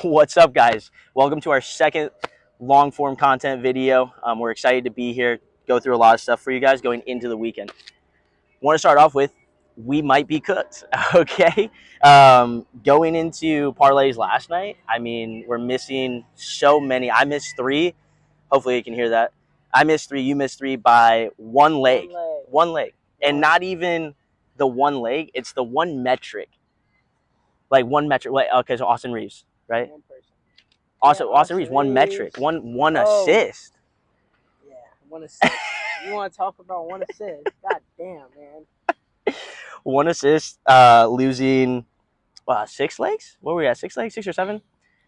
What's up, guys? Welcome to our second long form content video. We're excited to be here, go through a lot of stuff for you guys going into the weekend. Want to start off with we might be cooked, okay? Going into parlays last night, I mean, we're missing so many. I missed three. Hopefully, you can hear that. I missed three. You missed three by one leg. One leg. And not even the one leg, it's the one metric. Like one metric. Like, okay, so Austin Reeves, right? One person. Austin Reeves, one metric, one assist. Yeah, one assist. You want to talk about one assist? God damn, man. One assist, losing 6 legs? What were we at? 6 legs? 6 or 7?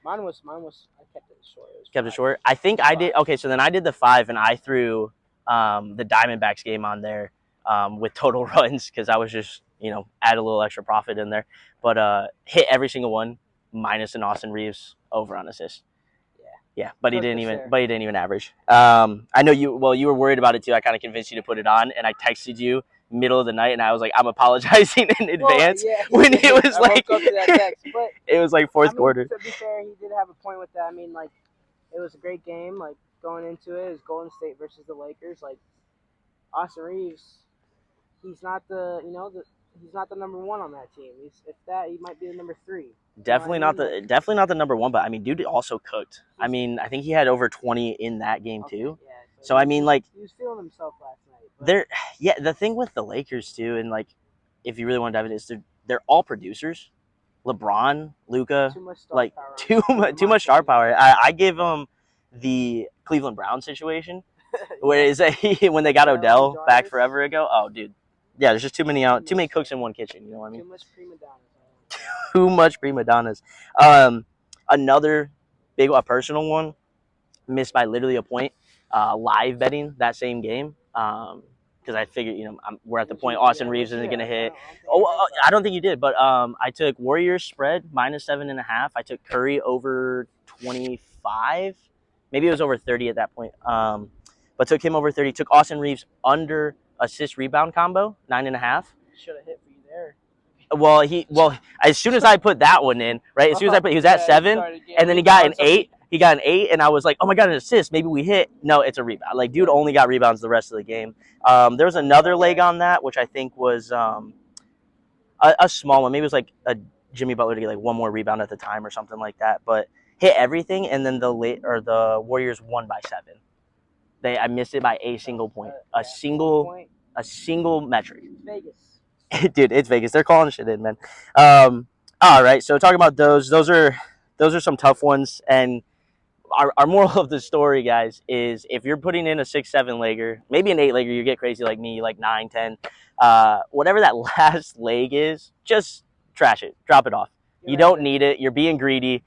Mine was. I kept it short. Kept it short. I think I did. Okay, so then I did the 5, and I threw the Diamondbacks game on there with total runs because I was just add a little extra profit in there, but hit every single one minus an Austin Reeves over on assist. Yeah, but he didn't even average. I know you. Well, you were worried about it too. I kind of convinced you to put it on, and I texted you middle of the night, and I was like, I'm apologizing in advance when it was like woke up to that text, but it was like fourth quarter. To be fair, he did have a point with that. I mean, like, it was a great game. Like, going into it, it was Golden State versus the Lakers. Like, Austin Reeves, he's not the he's not the number one on that team. If that, he might be the number 3. Definitely not the number 1, but I mean, dude also cooked. I mean, I think he had over 20 in that game too. Yeah, so I mean, like, he was feeling himself last night. The thing with the Lakers too, and like, if you really want to dive into this, they're all producers. LeBron, Luka, like too much star power. I give them the Cleveland Browns situation, where is when they got Odell back forever ago. Oh, dude, yeah, there's just too many cooks in one kitchen. You know what I mean? Too much prima donnas. Too much prima donnas. Another big, personal one, missed by literally a point. Live betting that same game. Because I figured, we're at the point Austin Reeves isn't going to hit. I don't think you did, but I took Warriors spread minus 7.5. I took Curry over 25. Maybe it was over 30 at that point. But took him over 30. Took Austin Reeves under assist rebound combo 9.5. Should have hit for you there. Well, as soon as I put that one in, right? As soon as he was at 7, and then he got an 8. He got an 8, and I was like, oh my god, an assist. Maybe we hit. No, it's a rebound. Like, dude only got rebounds the rest of the game. There was another leg on that, which I think was a small one. Maybe it was like a Jimmy Butler to get like one more rebound at the time or something like that. But hit everything, and then the Warriors won by 7. I missed it by a single point. A single metric. Vegas. Dude, it's Vegas. They're calling shit in, man. All right, so talking about those are some tough ones, and our moral of the story, guys, is if you're putting in a 6-7 legger, maybe an 8 legger, you get crazy like me, like 9, 10, whatever that last leg is, just trash it, drop it off. You don't need it. You're being greedy.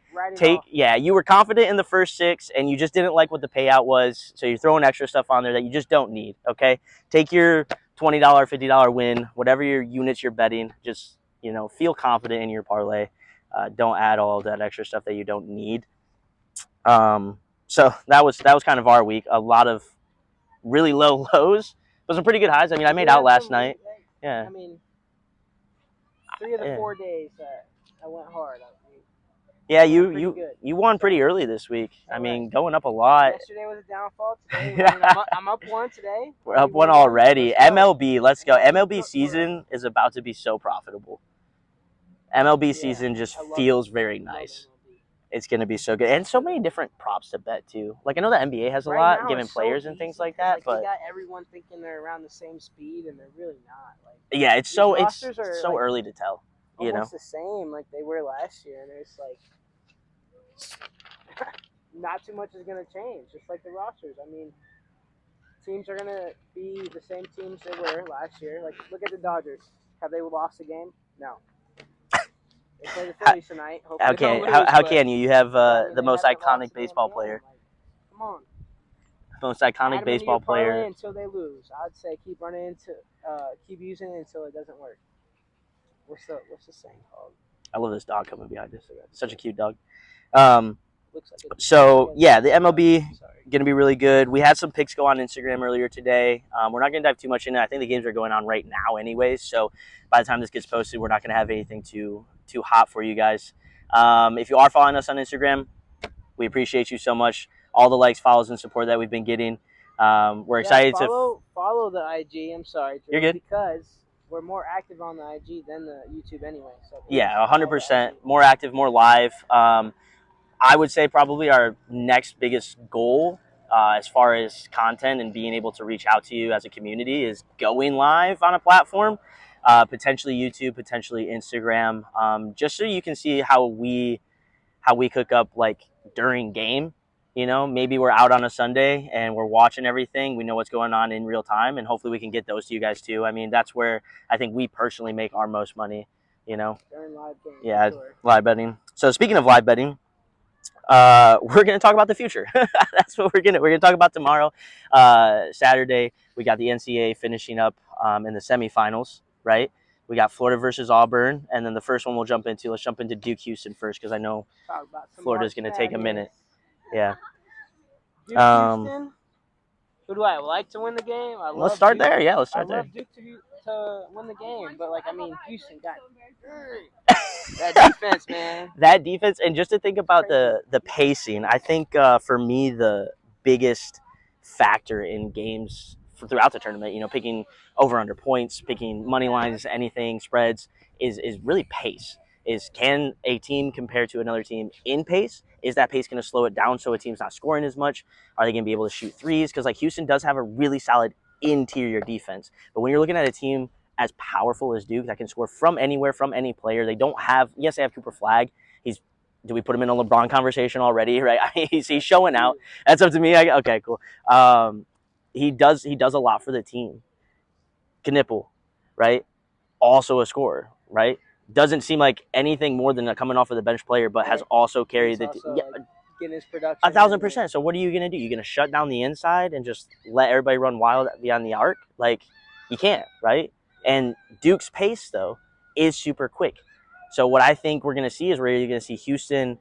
You were confident in the first 6, and you just didn't like what the payout was, so you're throwing extra stuff on there that you just don't need. Okay, take your $20, $50 win, whatever your units you're betting. Just feel confident in your parlay. Don't add all that extra stuff that you don't need. So that was kind of our week. A lot of really low lows, but some pretty good highs. I mean, I made out last night. Yeah. I mean, 3 of the 4 days I went hard. Yeah, you won pretty early this week. I mean, going up a lot. Yesterday was a downfall. Today, I'm up 1 today. We're up 1 already. MLB, let's go. MLB season is about to be so profitable. MLB season just feels very nice. It's going to be so good. And so many different props to bet, too. Like, I know the NBA has a lot, giving players and things like that. But you got everyone thinking they're around the same speed, and they're really not. Like, yeah, it's so early to tell. Almost the same like they were last year, and it's like not too much is going to change. Just like the rosters. I mean, teams are going to be the same teams they were last year. Like, look at the Dodgers. Have they lost a game? No. They play the Phillies tonight. Okay, how can you? You have the most iconic baseball player. Come on. Most iconic baseball player. Until they lose, I'd say keep using it until it doesn't work. What's the saying called? I love this dog coming behind us. Such a cute dog. So yeah, the MLB going to be really good. We had some picks go on Instagram earlier today. We're not going to dive too much into it. I think the games are going on right now anyways. So by the time this gets posted, we're not going to have anything too hot for you guys. If you are following us on Instagram, we appreciate you so much. All the likes, follows, and support that we've been getting. We're excited to. Follow the IG. I'm sorry, Drew, You're good. because we're more active on the IG than the YouTube anyway. So Yeah, follow the 100% IG. more active, more live. I would say probably our next biggest goal as far as content and being able to reach out to you as a community is going live on a platform, potentially YouTube, potentially Instagram, just so you can see how we cook up like during game. You know, maybe we're out on a Sunday and we're watching everything. We know what's going on in real time, and hopefully we can get those to you guys too. I mean, that's where I think we personally make our most money. You know, During live games. yeah, Sure. live betting. So speaking of live betting, we're going to talk about the future. That's what we're going to talk about tomorrow. Saturday, we got the NCAA finishing up in the semifinals, right? We got Florida versus Auburn, and then the first one we'll jump into. Let's jump into Duke Houston first because I know Talk about some Florida's March going to take a minute. Yeah. Duke Houston. Who do I like to win the game? Let's start Duke. there. Yeah, let's start I there. love Duke to win the game, but like I mean, Houston got that defense, man. That defense, and just to think about the pacing, I think for me the biggest factor in games throughout the tournament, you know, picking over under points, picking money lines, anything spreads, is really pace. Is can a team compare to another team in pace? Is that pace going to slow it down so a team's not scoring as much? Are they going to be able to shoot threes? Because like Houston does have a really solid interior defense, but when you're looking at a team as powerful as Duke that can score from anywhere, from any player. They don't have, yes, they have Cooper Flag. Do we put him in a LeBron conversation already, right? I mean, he's showing out. That's up to me. Okay, cool. He does a lot for the team. Knipple, right? Also a scorer, right? Doesn't seem like anything more than a coming off of the bench player, but has also carried the team. Getting his production. 1,000%. So what are you gonna do? You're gonna shut down the inside and just let everybody run wild beyond the arc? Like you can't, right? And Duke's pace though is super quick. So what I think we're gonna see is we're either gonna see Houston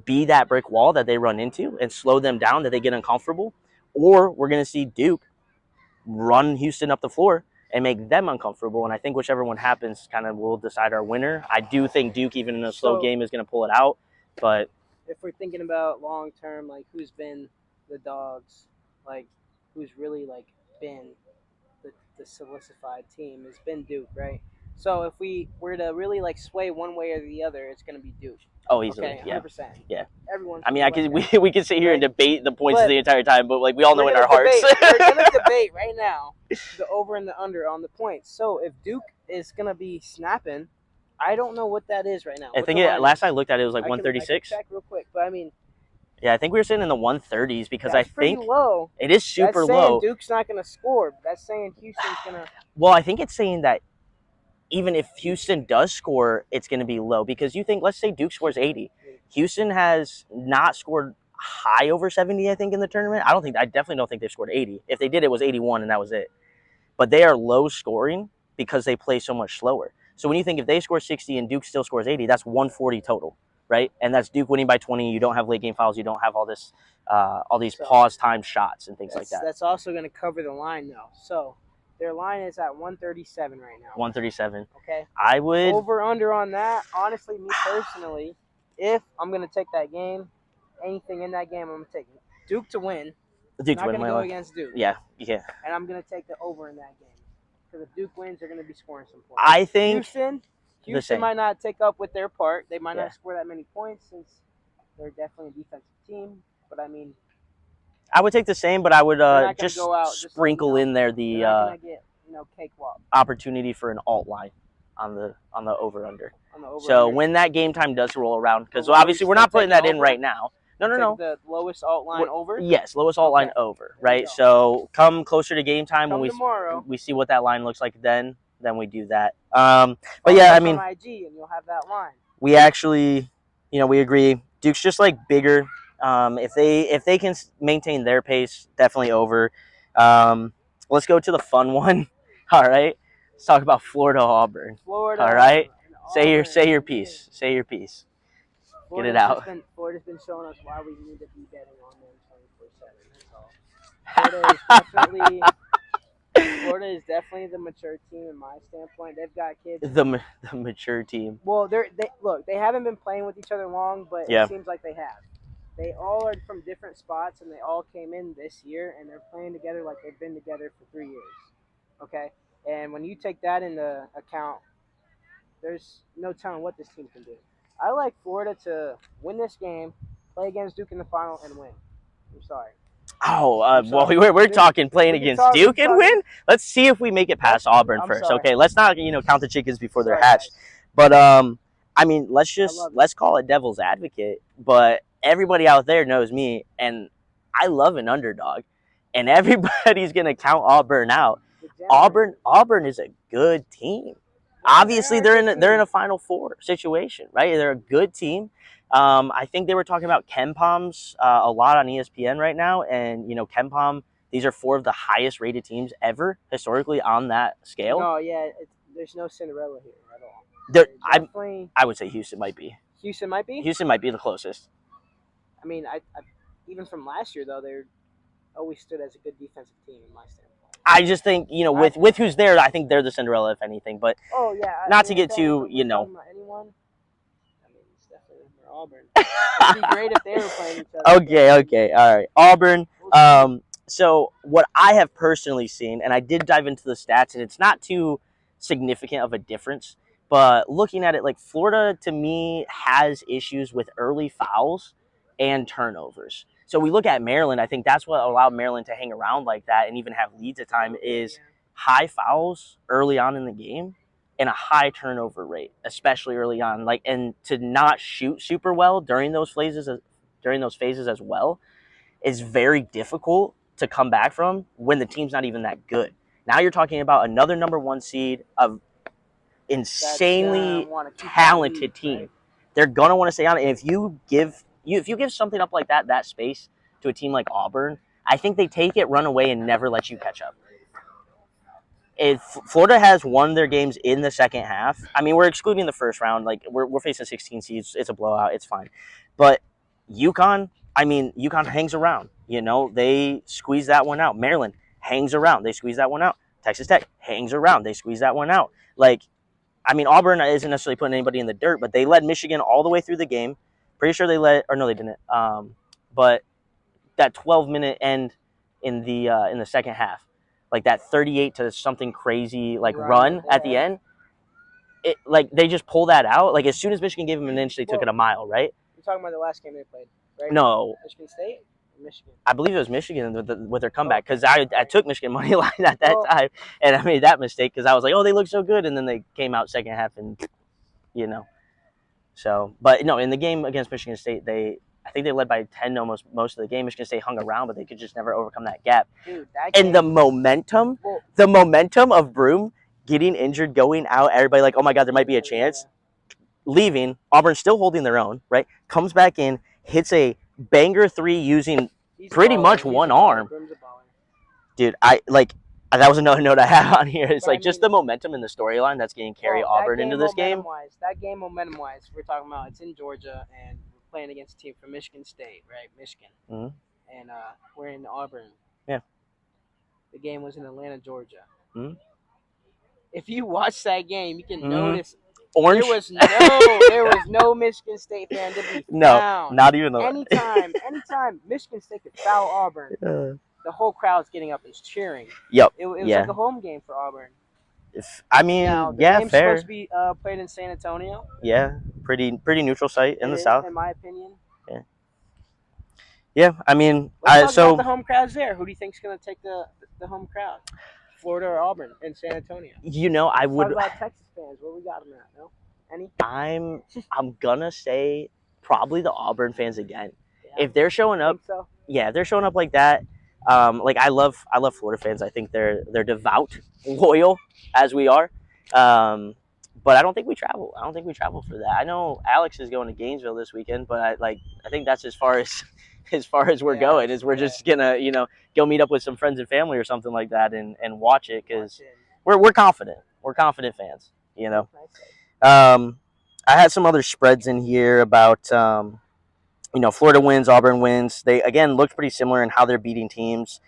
be that brick wall that they run into and slow them down, that they get uncomfortable, or we're gonna see Duke run Houston up the floor and make them uncomfortable. And I think whichever one happens kind of will decide our winner. I do think Duke, even in a slow game, is gonna pull it out, but if we're thinking about long term, like who's been the dogs, like who's really like been the solidified team has been Duke, right? So if we were to really like sway one way or the other, it's gonna be Duke. Oh, easily, okay, 100%. Yeah. Everyone. I mean, we could sit here and debate the points But the entire time, but like we all know in our hearts. We're gonna debate right now the over and the under on the points. So if Duke is gonna be snapping, I don't know what that is right now. I think last I looked at it was like 136. Check real quick, but I mean. Yeah, I think we were sitting in the 130s because that's I think low. It is super that's saying low. Duke's not going to score. But that's saying Houston's going to. Well, I think it's saying that even if Houston does score, it's going to be low because you think, let's say Duke scores 80. Houston has not scored high over 70, I think, in the tournament. I definitely don't think they've scored 80. If they did, it was 81 and that was it. But they are low scoring because they play so much slower. So when you think if they score 60 and Duke still scores 80, that's 140 total, right? And that's Duke winning by 20. You don't have late game fouls. You don't have all this, all these pause time shots and things like that. That's also going to cover the line though. So their line is at 137 right now. 137. Okay. I would over under on that. Honestly, me personally, if I'm going to take that game, anything in that game, I'm going to take Duke to win. Duke to win. I'm not going to go against Duke. Yeah. And I'm going to take the over in that game. Because if Duke wins, they're going to be scoring some points. I think Houston might not take up with their part. They might not score that many points since they're definitely a defensive team. But I mean, I would take the same, but I would just sprinkle in there the cakewalk opportunity for an alt line on the over under. So when that game time does roll around, because obviously we're not putting that in right now. No. The lowest alt line over? Yes, lowest alt line over, right? So come closer to game time when we see what that line looks like then we do that. But yeah, I mean, on IG and you'll have that line. We actually, we agree. Duke's just like bigger. If they can maintain their pace, definitely over. Let's go to the fun one. All right, let's talk about Florida Auburn. All right, say your piece. Say your piece. Get it out. Florida's been showing us why we need to be betting on them 24/7. That's all. Florida is definitely Florida is definitely the mature team in my standpoint. They've got kids. The mature team. Well, they haven't been playing with each other long, but Yeah. it seems like they have. They all are from different spots, and they all came in this year, and they're playing together like they've been together for 3 years. Okay, and when you take that into account, there's no telling what this team can do. I like Florida to win this game, play against Duke in the final, and win. I'm sorry. Oh, I'm well, sorry. we're talking playing We can against talk- we Duke can and talk- win. Let's see if we make it past Auburn I'm first. sorry. Okay, let's not count the chickens before they're Sorry, hatched. guys. But I mean, love it. let's call it devil's advocate. But everybody out there knows me, and I love an underdog, and everybody's gonna count Auburn out. Auburn is a good team. Obviously, they're in a Final Four situation, right? They're a good team. I think they were talking about KenPom's a lot on ESPN right now, and KenPom. These are 4 of the highest rated teams ever historically on that scale. No, yeah, there's no Cinderella here at all. I would say Houston might be. Houston might be. Houston might be the closest. I mean, I even from last year though, they're always stood as a good defensive team in my standpoint. I just think with who's there, I think they're the Cinderella if anything. But not to get too anyone. I mean, it's definitely for Auburn. It'd be great if they were playing each other. Okay, all right, Auburn. So what I have personally seen, and I did dive into the stats, and it's not too significant of a difference. But looking at it, like Florida to me has issues with early fouls and turnovers. So we look at Maryland. I think that's what allowed Maryland to hang around like that and even have leads at time is high fouls early on in the game and a high turnover rate, especially early on. Like, and to not shoot super well during those phases as well is very difficult to come back from when the team's not even that good. Now you're talking about another number 1 seed of insanely talented team. Right? They're gonna want to stay on it. And if you give something up like that space to a team like Auburn, I think they take it, run away, and never let you catch up. If Florida has won their games in the second half, I mean, we're excluding the first round. Like we're facing 16 seeds. It's a blowout. It's fine. But UConn hangs around. They squeeze that one out. Maryland hangs around. They squeeze that one out. Texas Tech hangs around. They squeeze that one out. Like, I mean, Auburn isn't necessarily putting anybody in the dirt, but they led Michigan all the way through the game. Pretty sure they didn't. But that 12-minute end in the second half, like that 38 to something crazy run at the end, it like they just pull that out. Like as soon as Michigan gave them an inch, they took it a mile, right? You're talking about the last game they played, right? No. Michigan State? Michigan. I believe it was Michigan with their comeback because I took Michigan money line at that time, and I made that mistake because I was like, oh, they look so good, and then they came out second half and, So, but no, in the game against Michigan State, I think they led by 10 almost most of the game. Michigan State hung around, but they could just never overcome that gap. Dude, and the momentum of Broome getting injured, going out, everybody like, oh my God, there might be a chance. Leaving, Auburn still holding their own, right? Comes back in, hits a banger 3 using pretty much one arm. Dude, that was another note I had on here. It's just the momentum in the storyline that's going to carry Auburn into this game. That game, momentum-wise, we're talking about it's in Georgia, and we're playing against a team from Michigan State, right? Michigan. Mm-hmm. And we're in Auburn. Yeah. The game was in Atlanta, Georgia. Mm-hmm. If you watch that game, you can notice orange. There was no Michigan State fan to be found. Not even anytime Michigan State could foul Auburn, the whole crowd's getting up and cheering. Yep. It was like a home game for Auburn. The game's supposed to be played in San Antonio. Yeah, pretty neutral site in the South, in my opinion. Yeah. I mean, Let's talk about the home crowd's there. Who do you think's going to take the home crowd? Florida or Auburn in San Antonio? I would. Talk about Texas fans. Where we got them at? No, any? I'm gonna say probably the Auburn fans again. Yeah. If they're showing up, if they're showing up like that. I love Florida fans. I think they're devout, loyal, as we are. But I don't think we travel. For that. I know Alex is going to Gainesville this weekend, but I think that's as far as we're going. Is we're just gonna go meet up with some friends and family or something like that and watch it because we're confident. We're confident fans. I had some other spreads in here about Florida wins, Auburn wins. They again looked pretty similar in how they're beating teams.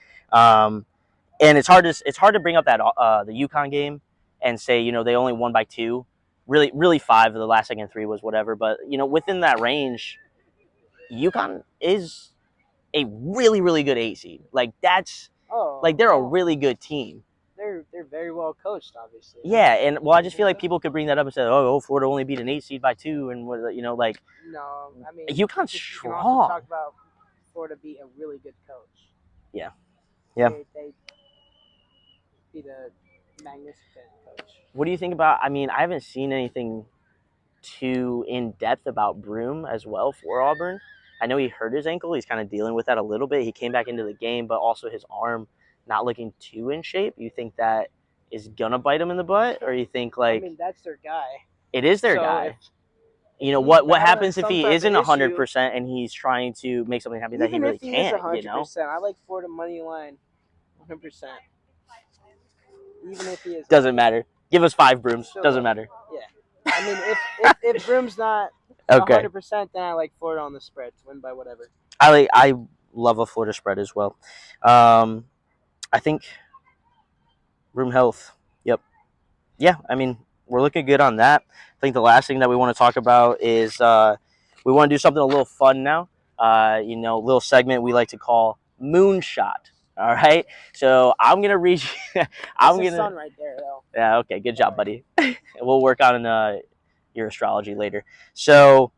and it's hard to bring up that the UConn game and say they only won by 2. Really 5 of the last second 3 was whatever, but within that range, UConn is a really good 8 seed. Like that's they're a really good team. They're very well coached, obviously. Yeah, and I just feel like people could bring that up and say, "Oh, Florida only beat an 8 seed by 2," and like. No, I mean UConn's you strong. can also talk about Florida beat a really good coach. Yeah. They beat a magnificent coach. What do you think about? I mean, I haven't seen anything too in depth about Broome as well for Auburn. I know he hurt his ankle. He's kind of dealing with that a little bit. He came back into the game, but also his arm not looking too in shape. You think that is gonna bite him in the butt, or you think I mean, that's their guy. It is their guy. What happens if he isn't 100% and he's trying to make something happen that he really can't? Even if he is 100%, I like Florida money line, 100%. Even if he is. Doesn't matter. Give us 5 Brooms. Doesn't matter. Yeah. I mean, if Broome's not 100%, then I like Florida on the spread to win by whatever. I love a Florida spread as well. I think Broome Health. Yep. Yeah, I mean, we're looking good on that. I think the last thing that we want to talk about is we want to do something a little fun now. Little segment we like to call Moonshot. All right. So I'm gonna read you. Sun right there, though. Yeah. Okay. Good job, buddy. We'll work on your astrology later. So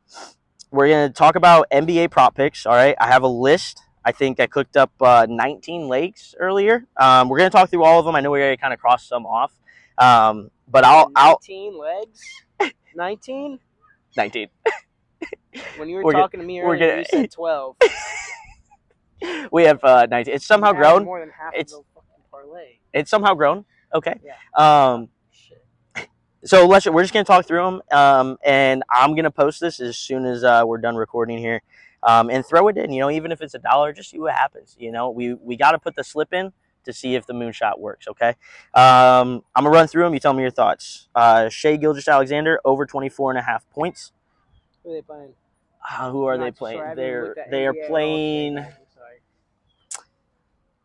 we're gonna talk about NBA prop picks. All right. I have a list. I think I cooked up 19 legs earlier. We're gonna talk through all of them. I know we already kind of crossed some off. But I'll 19 legs. 19. 19. When you were talking to me earlier, you said 12. We have 19. It's somehow grown. More than half of the fucking parlay. It's somehow grown. Okay. Yeah. So we're just gonna talk through them, and I'm gonna post this as soon as we're done recording here, and throw it in. Even if it's $1, just see what happens. We got to put the slip in to see if the moonshot works. Okay. I'm gonna run through them. You tell me your thoughts. Shai Gilgeous-Alexander over 24.5 points. Who are they playing? Who are they playing? They are playing.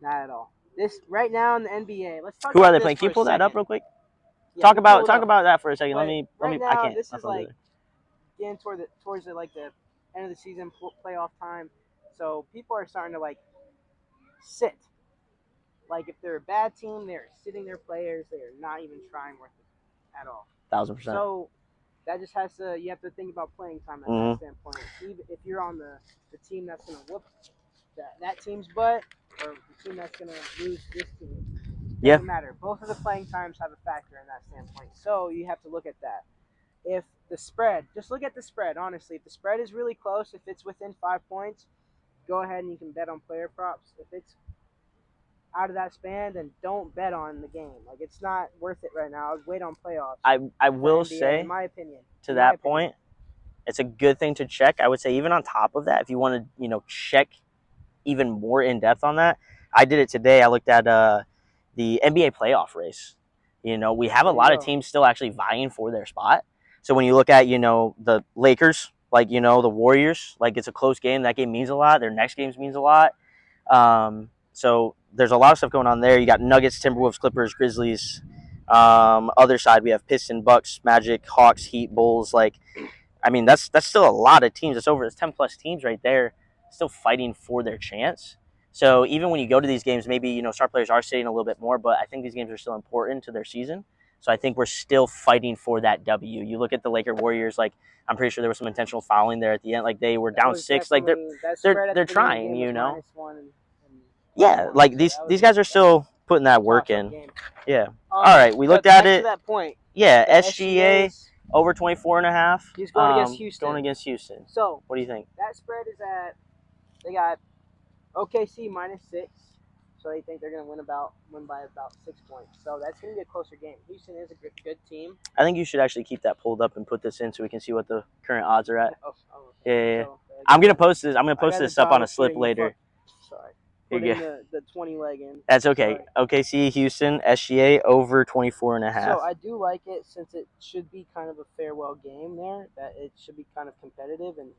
Not at all. This right now in the NBA. Let's talk. Who are they playing? Can you pull that up real quick? Yeah, talk about that for a second. Let me. Now, I can't. This is like getting towards the end of the season, playoff time. So people are starting to sit. Like if they're a bad team, they're sitting their players. They are not even trying worth it at all. 1,000%. So that just you have to think about playing time at that standpoint. Even if you're on the team that's going to whoop that team's butt, or the team that's going to lose this team, doesn't matter. Both of the playing times have a factor in that standpoint. So you have to look at that. If the spread, just look at the spread, honestly. If the spread is really close, if it's within 5 points, go ahead and you can bet on player props. If it's out of that span, then don't bet on the game. It's not worth it right now. I'd wait on playoffs. I will NBA, say, in my opinion, to that point, it's a good thing to check. I would say even on top of that, if you want to check even more in depth on that, I did it today. I looked at the NBA playoff race. We have a lot of teams still actually vying for their spot. So when you look at the Lakers, the Warriors, it's a close game. That game means a lot. Their next game means a lot. So there's a lot of stuff going on there. You got Nuggets, Timberwolves, Clippers, Grizzlies. Other side, we have Pistons, Bucks, Magic, Hawks, Heat, Bulls. That's still a lot of teams. It's 10 plus teams right there, still fighting for their chance. So even when you go to these games, maybe star players are sitting a little bit more, but I think these games are still important to their season. So I think we're still fighting for that W. You look at the Laker Warriors, I'm pretty sure there was some intentional fouling there at the end. They were down 6. They're trying, Yeah, these guys are still putting that work in. Yeah. All right, we looked at it. To that point. Yeah, SGA over 24.5. He's going against Houston. Going against Houston. So what do you think? That spread is they got OKC -6. So they think they're going to win by about 6 points. So that's going to be a closer game. Houston is a good team. I think you should actually keep that pulled up and put this in so we can see what the current odds are at. Yeah. So, I'm going to post this. I'm going to post this up on a slip later. Sorry. Putting the 20 leg in. That's okay. Sorry. OKC, Houston, SGA over 24.5. So I do like it since it should be kind of a farewell game there. That it should be kind of competitive, and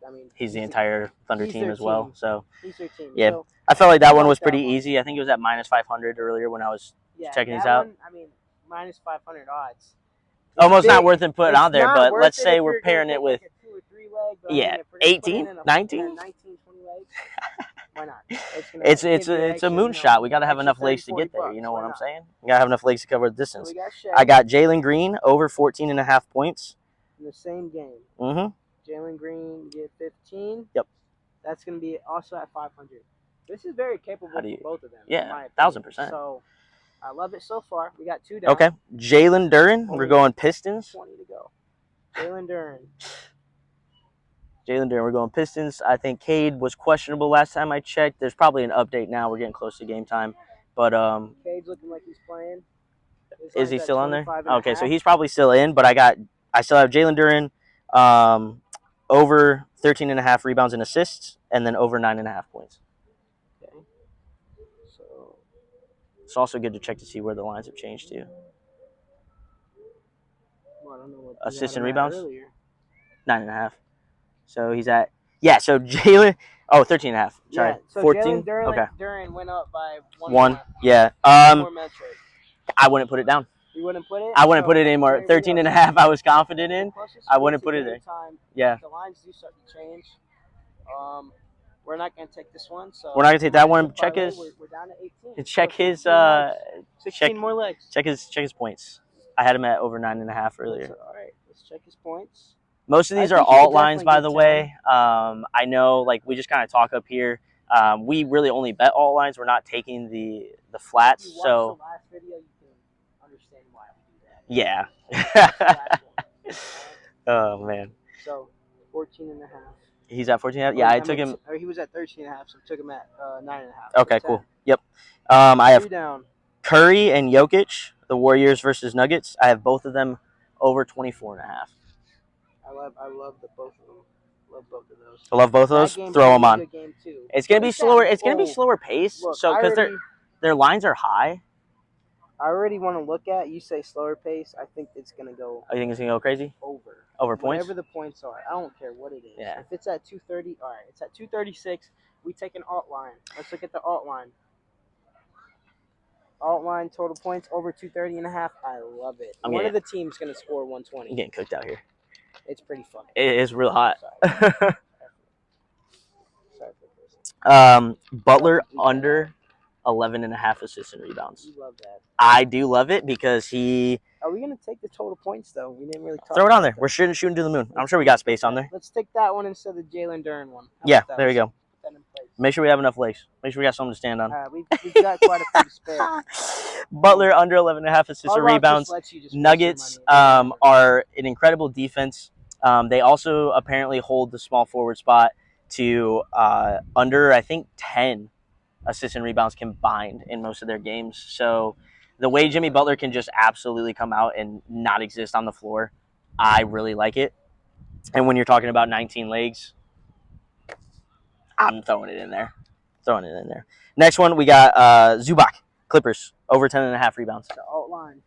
I mean, he's the entire Thunder he's team their as well. team. So He's their team. Yeah. So, I felt like that I one like was that pretty one. easy. I think it was at minus 500 earlier when I was yeah, checking that these out. one, I mean, minus 500 odds. Almost not big. worth it putting It's on there, not but worth let's it say if we're you're gonna pairing take, it with like a 2 or 3 leg. But I yeah, mean, if we're gonna put 18, in a 19. 19, 20 legs, why not? It's give you it's a extra, moonshot. We got to have extra enough legs to 30, get there. You know why what I'm not? saying? We got to have enough legs to cover the So distance. we got Shea I got Jalen Green over 14.5 points. in the same game. Mm-hmm. Jalen Green get 15. Yep. That's going to be also at 500. This is very capable for both of them. Yeah, in my opinion. 1000%. So I love it so far. We got 2 down. Okay, Jalen Duren. We're going Pistons. 20 to go. Jalen Duren. We're going Pistons. I think Cade was questionable last time I checked. There's probably an update now. We're getting close to game time. But Cade's looking like he's playing. Is he still on there? Okay, so half. he's probably still in, but I still have Jalen Duren over 13.5 rebounds and assists, and then over 9.5 points. Okay. So it's also good to check to see where the lines have changed to. Well, I don't know what assists and rebounds? Earlier. 9.5. So he's at so Jalen 13.5. Sorry. Yeah, so 14. Jalen Okay. Duren went up by one more. Yeah. More metric. I wouldn't put it down. You wouldn't put it? I wouldn't put it anymore. 13.5 I was confident in. I wouldn't put it there. Yeah. The lines do start to change. We're not gonna take this one, so we're not gonna take that one. Check his. We're down to 18. Check his. 16 more legs. Check his points. I had him at over 9.5 earlier. All right, let's check his points. Most of these are alt lines, by the way. I know, like we just kind of talk up here. We really only bet alt lines. We're not taking the flats. If you so. The last video, you can understand why we do that. Yeah. Oh man. So 14.5. He's at 14.5. Yeah, I took him. Or he was at 13.5, so I took him at 9.5. Okay, cool. Yep. I have down. Curry and Jokic, the Warriors versus Nuggets. I have both of them over 24.5. I love both of them. Love both of those. I love both of those. Throw them on. It's gonna be slower. It's gonna be slower pace. Look, so because their lines are high. I already want to look at. You say slower pace. I think it's gonna go. I think it's gonna go crazy. Over points. Whatever the points are, I don't care what it is. Yeah. If it's at 230, all right. It's at 236. We take an alt line. Let's look at the alt line. Alt line total points over 230.5. I love it. One of the teams gonna score 120. I'm getting cooked out here. It's pretty fun. It is real hot. Sorry for this. Butler under 11.5 assists and rebounds. You love that. I do love it because he. Are we gonna take the total points though? We didn't really talk. Throw it on there. We're shooting to the moon. I'm sure we got space on there. Let's take that one instead of the Jalen Duren one. Yeah, there we go. Make sure we have enough legs. Make sure we got something to stand on. We've got quite a few to spare. Butler under 11.5 assists and rebounds. Nuggets are an incredible defense. They also apparently hold the small forward spot to under, I think, 10 assists and rebounds combined in most of their games. So the way Jimmy Butler can just absolutely come out and not exist on the floor, I really like it. And when you're talking about 19 legs, I'm throwing it in there. Next one, we got Zubac, Clippers, over 10.5 rebounds. The alt line.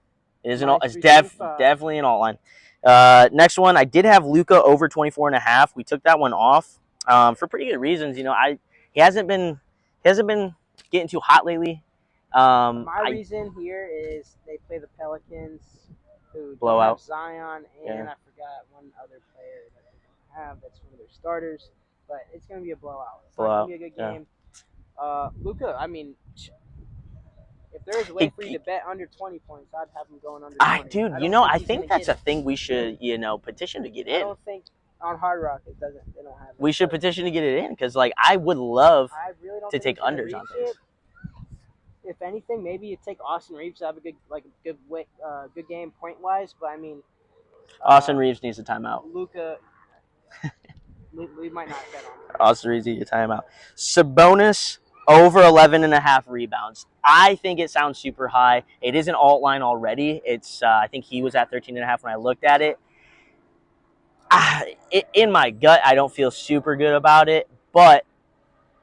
It is it's definitely an alt line. Next one, I did have Luka over 24.5. We took that one off for pretty good reasons. You know, he hasn't been getting too hot lately. My reason here is they play the Pelicans, who blow out Zion, and I forgot one other player that they don't have. That's one of their starters. But it's going to be a blowout. It's not going to be a good game. Luka, I mean, if there was a way for you to bet under 20 points, I'd have him going under 20. Dude, I think that's a thing we should, petition to get in. I don't think on Hard Rock they don't have it. We should petition to get it in because, I would love to take unders on things. If anything, maybe you take Austin Reeves to have a good game point wise. But I mean, Austin Reeves needs a timeout. Luka. We might not bet on it. Austin Reeves needs a timeout. Sabonis over 11.5 rebounds. I think it sounds super high. It is an alt line already. It's I think he was at 13.5 when I looked at it. In my gut, I don't feel super good about it, but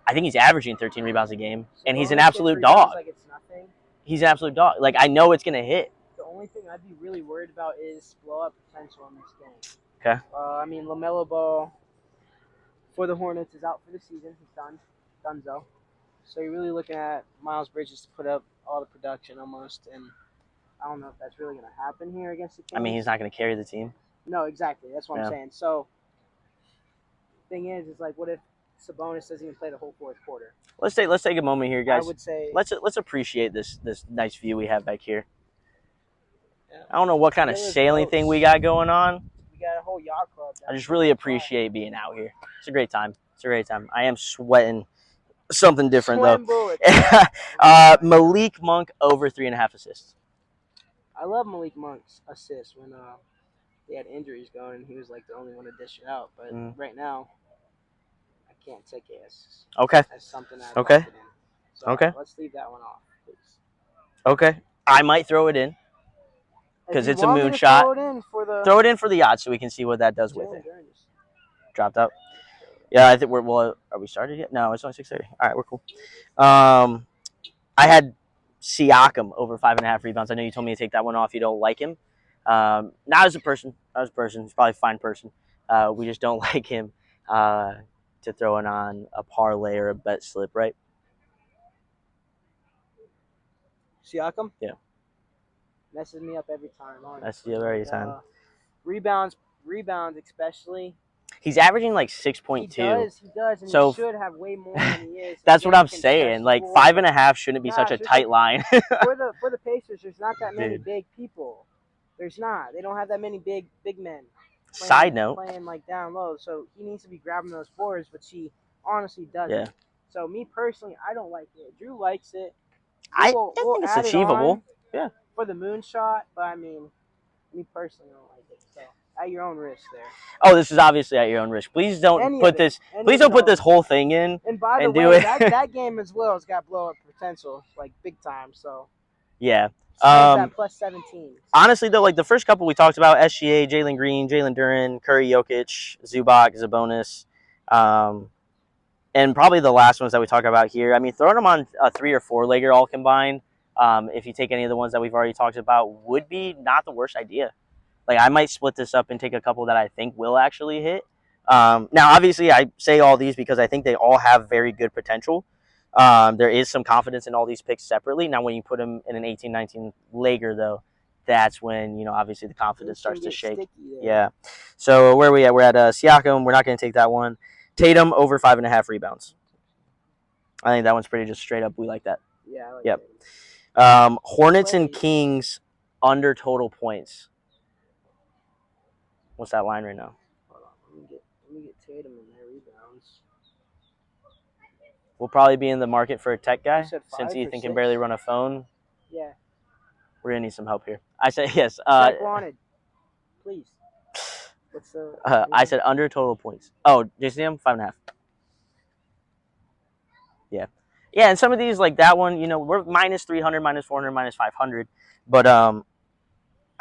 I think he's averaging 13 rebounds a game, and he's an absolute dog. Like it's nothing. He's an absolute dog. I know it's gonna hit. The only thing I'd be really worried about is blow up potential in this game. Okay. I mean, LaMelo Ball. for the Hornets is out for the season. He's done. Dunzo. So you're really looking at Miles Bridges to put up all the production almost, and I don't know if that's really going to happen here against the Kings. I mean, he's not going to carry the team. No, exactly. That's what Yeah. I'm saying. So, thing is like, what if Sabonis doesn't even play the whole fourth quarter? Let's take a moment here, guys. I would say Let's appreciate this nice view we have back here. yeah. I don't know what kind of There's sailing boats. thing we got going on. We got a whole yacht club. I just really appreciate being out here. It's a great time. I am sweating something different Sweating though. bullets. Malik Monk over 3.5 assists. I love Malik Monk's assists when they had injuries going and he was like the only one to dish it out. But right now, I can't take it as something I've Okay. in. So Okay. Let's leave that one off, please. Okay. I might throw it in because If you it's a want me moon to shot. Throw it in for the Throw it in for the odds so we can see what that does with Jalen it. Duren just- Dropped out. Yeah, I think we're well. Are we started yet? No, it's only 6:30. All right, we're cool. I had Siakam over 5.5 rebounds. I know you told me to take that one off. You don't like him. Not as a person. He's probably a fine person. We just don't like him to throw it on a parlay or a bet slip, right? Siakam? Yeah. Messes me up every time. Honestly. Messes you up every time. Rebounds especially. He's averaging like 6.2. He does, and So he should have way more than he is. That's Again, what I'm he can saying. stretch Like the floor. 5.5 shouldn't be such a Gosh, tight line. for the Pacers, there's not that many Dude. big people. There's not. They don't have that many big men. Side note. Playing like down low, so he needs to be grabbing those boards, which he honestly doesn't. Yeah. So me personally, I don't like it. Drew likes it. I We'll think it's add it achievable. on Yeah. For the moon shot, but I mean, me personally, I don't like it. So at your own risk there. Oh, this is obviously at your own risk. Please don't put this. Please don't put this whole thing in. And by the and do way, it. that game as well has got blow up potential, like big time. So Yeah. at plus 17. Honestly, though, like the first couple we talked about, SGA, Jalen Green, Jalen Duren, Curry, Jokic, Zubac, Sabonis, and probably the last ones that we talk about here. I mean, throwing them on a 3 or 4 legger all combined, if you take any of the ones that we've already talked about, would be not the worst idea. Like I might split this up and take a couple that I think will actually hit. Now, obviously, I say all these because I think they all have very good potential. There is some confidence in all these picks separately. Now, when you put them in an 18-19 legger, though, that's when, obviously the confidence starts to shake. Yeah. So where are we at? We're at Siakam. We're not going to take that one. Tatum over 5.5 rebounds. I think that one's pretty just straight up. We like that. Yeah. I like Yep. that. Hornets and Kings under total points. What's that line right now? Hold on. Let me get Tatum in there rebounds. We'll probably be in the market for a tech guy You said 5 since or Ethan 6? can barely run a phone. Yeah. We're gonna need some help here. I said yes. Check wanted. Please. What's the? I said under total points. Oh, JCM 5.5. Yeah, yeah. And some of these, like that one, we're minus 300, minus 400, minus 500, but I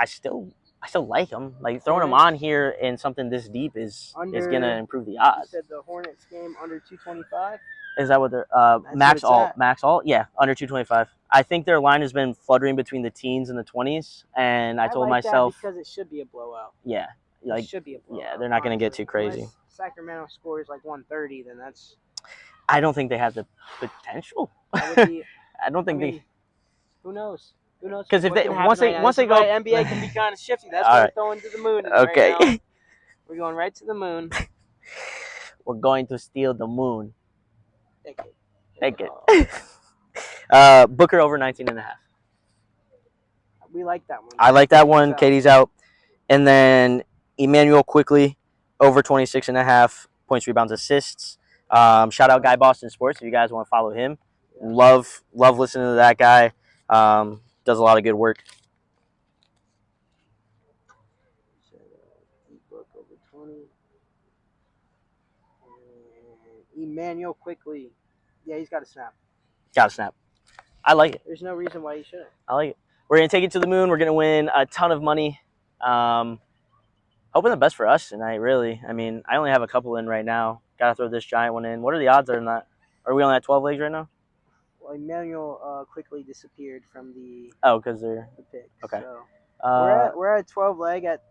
still like them. Like throwing them on here in something this deep is gonna improve the odds. You said the Hornets game under 225. Is that what they're max alt? Yeah, under 225. I think their line has been fluttering between the teens and the 20s, and I told like myself that because it should be a blowout. Yeah, it should be a blowout. Yeah, they're not going to get too crazy. Unless Sacramento scores like 130, then that's. I don't think they have the potential. That would be, I don't think they. Who knows? Who knows? Because if they once they go, NBA can be kind of shifty. That's why we're going to the moon. Okay. Right now. We're going right to the moon. We're going to steal the moon. Take it. Booker over 19.5. We like that one. I like that one. Katie's out. And then Emmanuel quickly over 26.5 points, rebounds, assists. Shout out Guy Boston Sports if you guys want to follow him. Yeah. Love listening to that guy. Does a lot of good work. Over 20. Emmanuel quickly. Yeah, he's got to snap. I like it. There's no reason why he shouldn't. I like it. We're going to take it to the moon. We're going to win a ton of money. Hoping the best for us tonight, really. I mean, I only have a couple in right now. Got to throw this giant one in. What are the odds on that? Are we only at 12 legs right now? Well, Emmanuel quickly disappeared from the because they're the pick. Okay. So we're at 12 leg at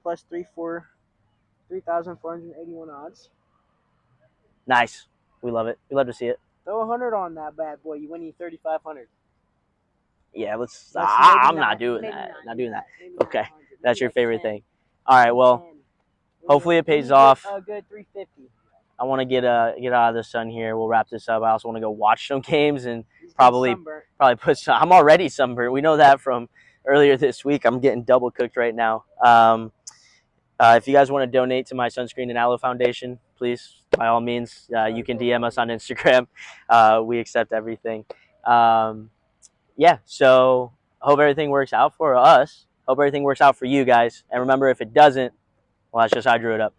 plus 3,481 odds. Nice. We love it. We love to see it. Throw 100 on that bad boy. You win you 3,500. Yeah, let's. Maybe I'm not not. doing Maybe that. not. Not Maybe doing that. not. Maybe Okay, 900. that's Maybe your like favorite 10. thing. All right. Well, 10. hopefully it Give me pays off. A good 350. I want to get out of the sun here. We'll wrap this up. I also want to go watch some games and He's getting probably sunburnt. put some. I'm already sunburned. We know that from earlier this week. I'm getting double cooked right now. If you guys want to donate to my Sunscreen and Aloe Foundation, please, by all means, you can DM us on Instagram. We accept everything. Yeah, so hope everything works out for us. Hope everything works out for you guys. And remember, if it doesn't, well, that's just how I drew it up.